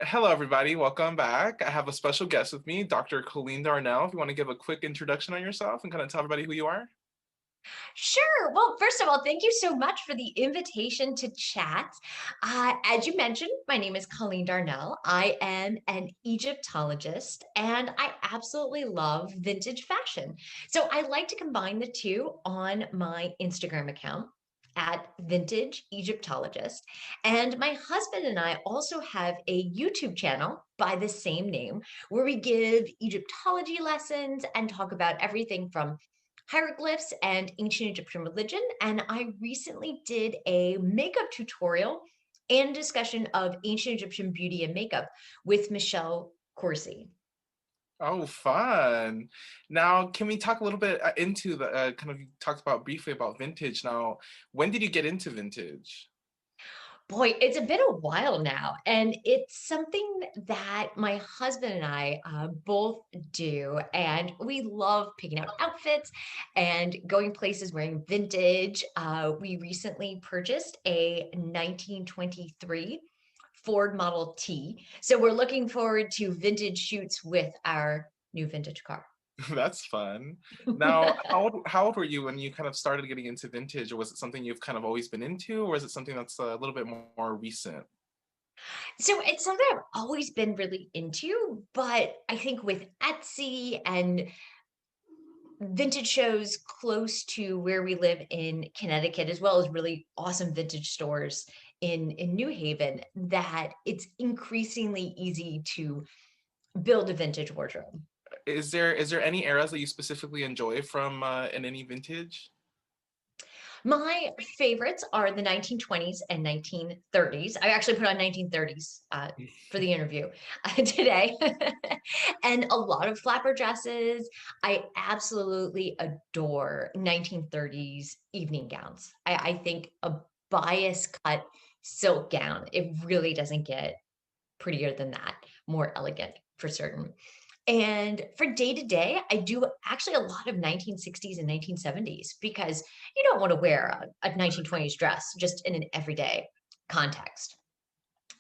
Hello, everybody. Welcome back. I have a special guest with me, Dr. Colleen Darnell. If you want to give a quick introduction on yourself and kind of tell everybody who you are. Sure. Well, first of all, thank you so much for the invitation to chat. As you mentioned, my name is Colleen Darnell. I am an Egyptologist and I absolutely love vintage fashion. So I like to combine the two on my Instagram account at Vintage Egyptologist. And my husband and I also have a YouTube channel by the same name where we give Egyptology lessons and talk about everything from hieroglyphs and ancient Egyptian religion. And I recently did a makeup tutorial and discussion of ancient Egyptian beauty and makeup with Michelle Corsi. Oh, fun. Now, can we talk a little bit into the kind of you talked about briefly about vintage. Now, when did you get into vintage? Boy, it's been a while now, and it's something that my husband and I both do. And we love picking out outfits and going places wearing vintage. We recently purchased a 1923 Ford Model T. So we're looking forward to vintage shoots with our new vintage car. That's fun. Now, how old were you when you kind of started getting into vintage, or was it something you've kind of always been into, or is it something that's a little bit more recent? So it's something I've always been really into, but I think with Etsy and vintage shows close to where we live in Connecticut, as well as really awesome vintage stores in New Haven, that it's increasingly easy to build a vintage wardrobe. Is there any eras that you specifically enjoy from in any vintage? My favorites are the 1920s and 1930s. I actually put on 1930s for the interview today. And a lot of flapper dresses. I absolutely adore 1930s evening gowns. I think a bias cut silk gown, it really doesn't get prettier than that, more elegant for certain. And for day to day, I do actually a lot of 1960s and 1970s because you don't want to wear a 1920s dress just in an everyday context.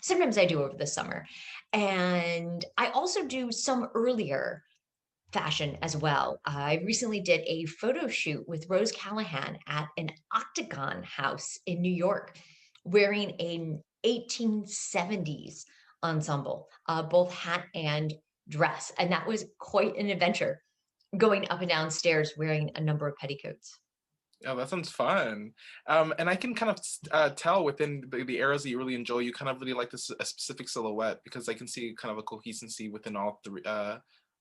Sometimes I do over the summer. And I also do some earlier fashion as well. I recently did a photo shoot with Rose Callahan at an Octagon house in New York wearing an 1870s ensemble, both hat and dress. And that was quite an adventure going up and down stairs wearing a number of petticoats. Oh, that sounds fun. And I can kind of tell within the eras that you really enjoy, you kind of really like this a specific silhouette because I can see kind of a cohesivency within all three,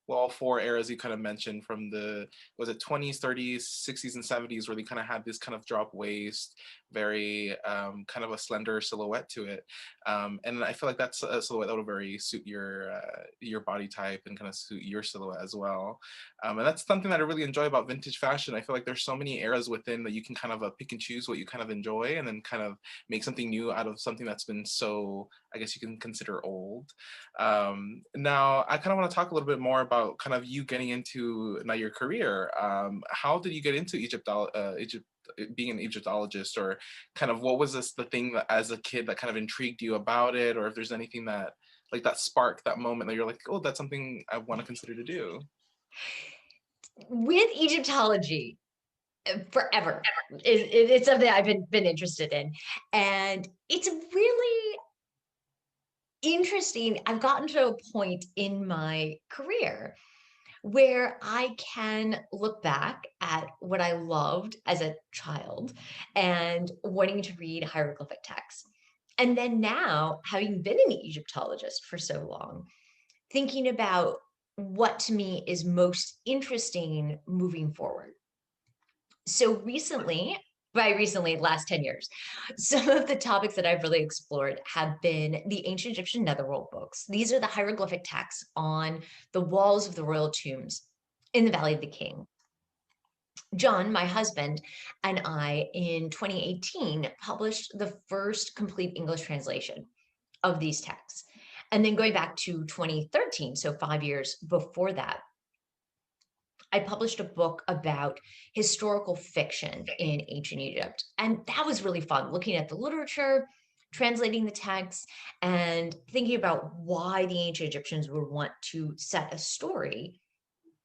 well, all four eras you kind of mentioned from the, was it 20s, 30s, 60s, and 70s, where they kind of had this kind of drop waist, very kind of a slender silhouette to it. And I feel like that's a silhouette that would very suit your body type and kind of suit your silhouette as well. And that's something that I really enjoy about vintage fashion. I feel like there's so many eras within that you can kind of pick and choose what you kind of enjoy and then kind of make something new out of something that's been so, I guess you can consider old. Now, I kind of want to talk a little bit more about kind of you getting into now your career. How did you get into Egypt, being an Egyptologist, or kind of what was this the thing that as a kid that kind of intrigued you about it, or if there's anything that like that spark, that moment that you're like, oh, that's something I want to consider to do. With Egyptology, forever it's something I've been interested in. And it's really interesting. I've gotten to a point in my career where I can look back at what I loved as a child and wanting to read hieroglyphic text. And then now, having been an Egyptologist for so long, thinking about what to me is most interesting moving forward. So recently, by recently, last 10 years, some of the topics that I've really explored have been the ancient Egyptian Netherworld books. These are the hieroglyphic texts on the walls of the royal tombs in the Valley of the King. John, my husband, and I in 2018 published the first complete English translation of these texts. And then going back to 2013, so 5 years before that, I published a book about historical fiction in ancient Egypt. And that was really fun, looking at the literature, translating the text and thinking about why the ancient Egyptians would want to set a story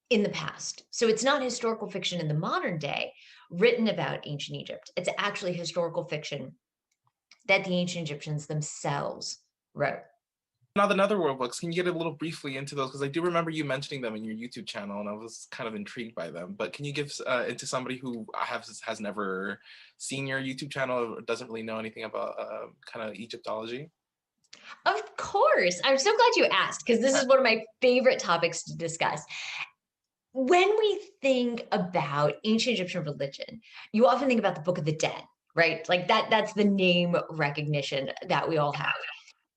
in the past. So it's not historical fiction in the modern day written about ancient Egypt. It's actually historical fiction that the ancient Egyptians themselves wrote. Now the Netherworld books, can you get a little briefly into those? Because I do remember you mentioning them in your YouTube channel, and I was kind of intrigued by them. But can you give into somebody who has never seen your YouTube channel or doesn't really know anything about kind of Egyptology? Of course. I'm so glad you asked because this is one of my favorite topics to discuss. When we think about ancient Egyptian religion, you often think about the Book of the Dead, right? Like that's the name recognition that we all have.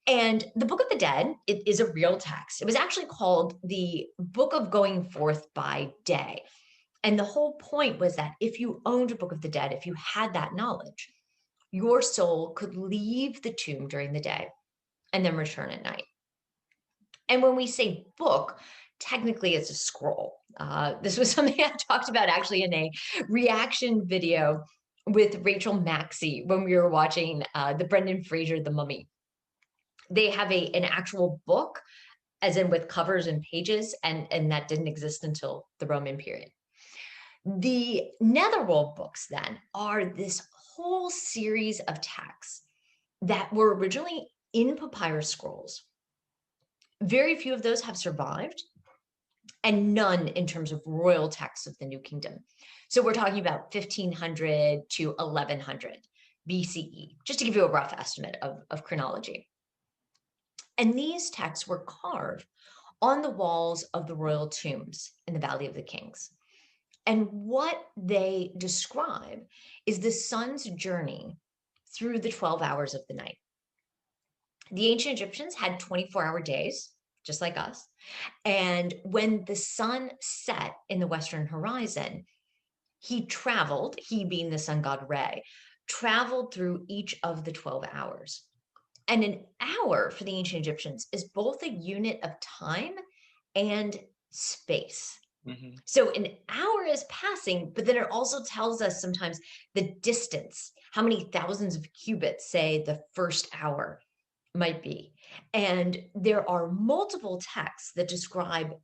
And the Book of the Dead, it is a real text. It was actually called the Book of Going Forth by Day. And the whole point was that if you owned a Book of the Dead, if you had that knowledge, your soul could leave the tomb during the day and then return at night. And when we say book, technically it's a scroll. This was something I talked about actually in a reaction video with Rachel Maxey when we were watching the Brendan Fraser The Mummy. They have an actual book, as in with covers and pages, and that didn't exist until the Roman period. The Netherworld books then are this whole series of texts that were originally in papyrus scrolls. Very few of those have survived, and none in terms of royal texts of the New Kingdom. So we're talking about 1500 to 1100 BCE, just to give you a rough estimate of chronology. And these texts were carved on the walls of the royal tombs in the Valley of the Kings. And what they describe is the sun's journey through the 12 hours of the night. The ancient Egyptians had 24-hour days, just like us. And when the sun set in the western horizon, he traveled, he being the sun god Re, traveled through each of the 12 hours. And an hour for the ancient Egyptians is both a unit of time and space. Mm-hmm. So an hour is passing, but then it also tells us sometimes the distance, how many thousands of cubits, say, the first hour might be. And there are multiple texts that describe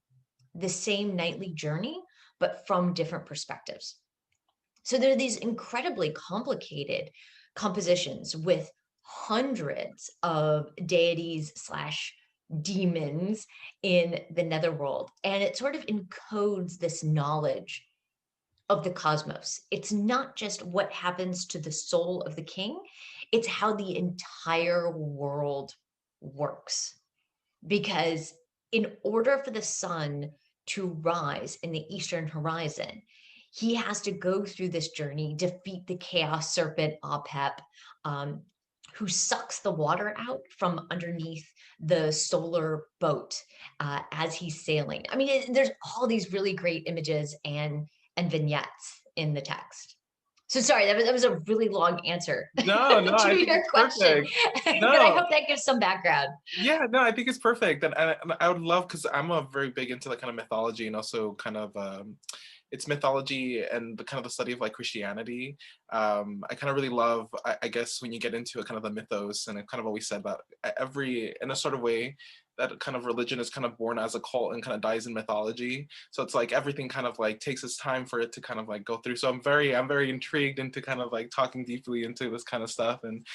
the same nightly journey, but from different perspectives. So there are these incredibly complicated compositions with hundreds of deities / demons in the netherworld. And it sort of encodes this knowledge of the cosmos. It's not just what happens to the soul of the king, it's how the entire world works. Because in order for the sun to rise in the eastern horizon, he has to go through this journey, defeat the chaos serpent Apep, who sucks the water out from underneath the solar boat as he's sailing. I mean, there's all these really great images and vignettes in the text. So sorry, that was a really long answer No, to I think your it's question, perfect. but I No, hope that gives some background. yeah, no, I think it's perfect, and I would love, because I'm a very big into like kind of mythology and also kind of it's mythology and the kind of the study of like Christianity. I kind of really love, I guess, when you get into a kind of the mythos, and I've kind of always said that every, in a sort of way, that kind of religion is kind of born as a cult and kind of dies in mythology. So it's like everything kind of like takes its time for it to kind of like go through. So I'm very intrigued into kind of like talking deeply into this kind of stuff. And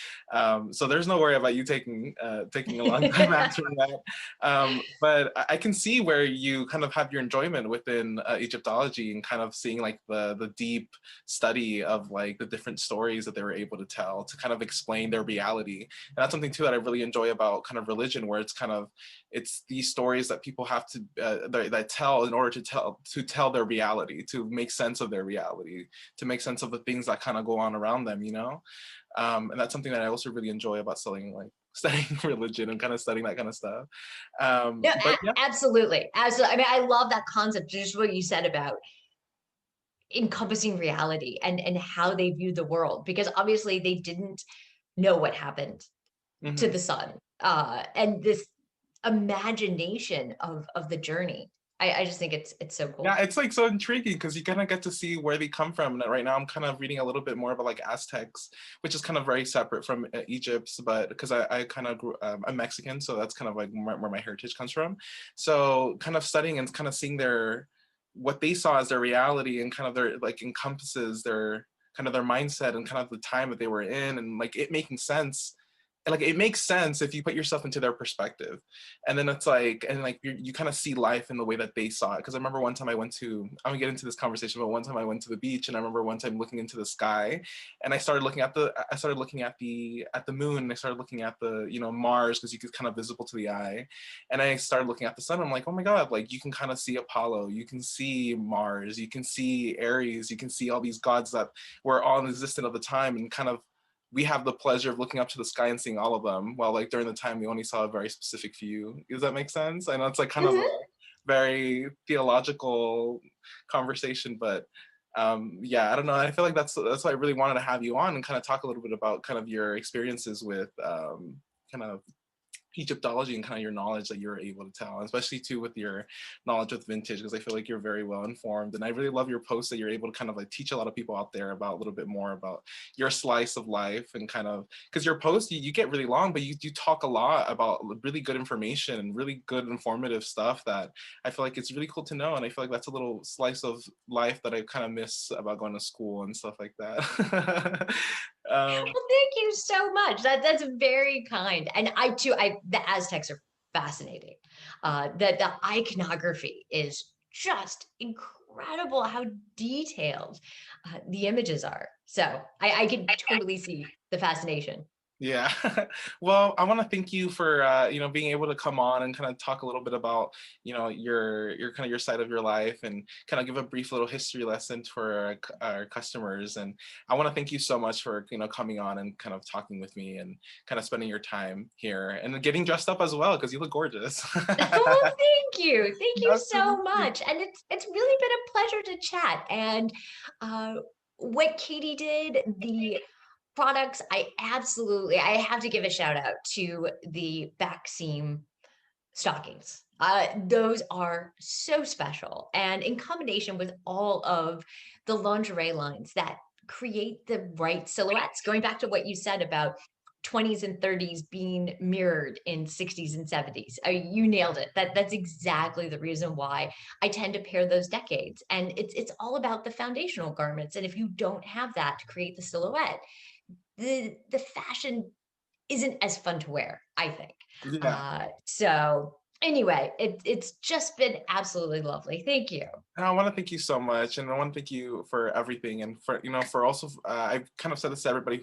so there's no worry about you taking a long time answering that. But I can see where you kind of have your enjoyment within Egyptology and kind of seeing like the deep study of like the different stories that they were able to tell to kind of explain their reality. And that's something too that I really enjoy about kind of religion, where it's these stories that people have to that tell in order to tell their reality, to make sense of their reality, to make sense of the things that kind of go on around them, you know. And that's something that I also really enjoy about studying religion and kind of studying that kind of stuff. No, But yeah. absolutely. I mean, I love that concept, just what you said about encompassing reality and how they view the world, because obviously they didn't know what happened to the sun, and this imagination of the journey I just think it's so Yeah, cool. it's like so intriguing because you kind of get to see where they come from. And right now, I'm kind of reading a little bit more about like Aztecs, which is kind of very separate from Egypt's, but because I kind of grew, I'm Mexican, so that's kind of like where my heritage comes from. So kind of studying and kind of seeing their what they saw as their reality and kind of their like encompasses their kind of their mindset and kind of the time that they were in and like it making sense like it makes sense if you put yourself into their perspective and then it's like and like you kind of see life in the way that they saw it because I remember one time I'm gonna get into this conversation but one time I went to the beach and I remember one time looking into the sky and I started looking at the moon and I started looking at the Mars because you could kind of visible to the eye and I started looking at the sun. I'm like, oh my god, like you can kind of see Apollo, you can see Mars, you can see Aries, you can see all these gods that were all existent at the time and kind of we have the pleasure of looking up to the sky and seeing all of them while like during the time we only saw a very specific few. Does that make sense? I know it's like kind of a Mhm. very theological conversation, but yeah, I don't know, I feel like that's why I really wanted to have you on and kind of talk a little bit about kind of your experiences with kind of Egyptology and kind of your knowledge that you're able to tell, especially too with your knowledge with vintage, because I feel like you're very well informed. And I really love your posts that you're able to kind of like teach a lot of people out there about a little bit more about your slice of life and kind of because your posts you get really long, but you talk a lot about really good information and really good informative stuff that I feel like it's really cool to know. And I feel like that's a little slice of life that I kind of miss about going to school and stuff like that. Well, thank you so much. That's very kind. And I too, I the Aztecs are fascinating. The iconography is just incredible how detailed the images are. So I can totally see the fascination. Yeah. Well, I want to thank you for being able to come on and kind of talk a little bit about, your kind of your side of your life and kind of give a brief little history lesson for our customers. And I want to thank you so much for, coming on and kind of talking with me and kind of spending your time here and getting dressed up as well because you look gorgeous. Well, thank you. Thank you so Absolutely. much. And it's really been a pleasure to chat. And uh, what Katie did, the products, I have to give a shout out to the back seam stockings. Those are so special. And in combination with all of the lingerie lines that create the right silhouettes, going back to what you said about 20s and 30s being mirrored in 60s and 70s. You nailed it. That's exactly the reason why I tend to pair those decades. And it's all about the foundational garments. And if you don't have that to create the silhouette, the fashion isn't as fun to wear, I think. Yeah. So anyway, it's just been absolutely lovely. Thank you. And I want to thank you so much, and I want to thank you for everything, and for for also I've kind of said this to everybody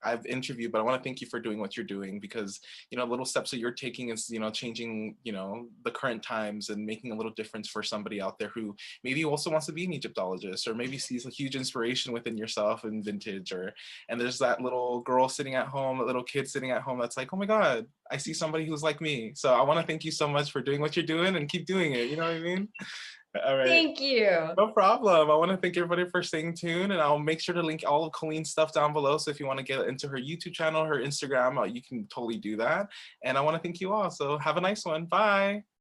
I've interviewed, but I want to thank you for doing what you're doing because little steps that you're taking is changing the current times and making a little difference for somebody out there who maybe also wants to be an Egyptologist or maybe sees a huge inspiration within yourself in vintage and there's that little girl sitting at home, a little kid sitting at home that's like, oh my god, I see somebody who's like me. So I want to thank you so much for doing what you're doing and keep doing it. You know what I mean? All right. Thank you. No problem. I want to thank everybody for staying tuned, and I'll make sure to link all of Colleen's stuff down below. So if you want to get into her YouTube channel, her Instagram, you can totally do that. And I want to thank you all. So have a nice one. Bye.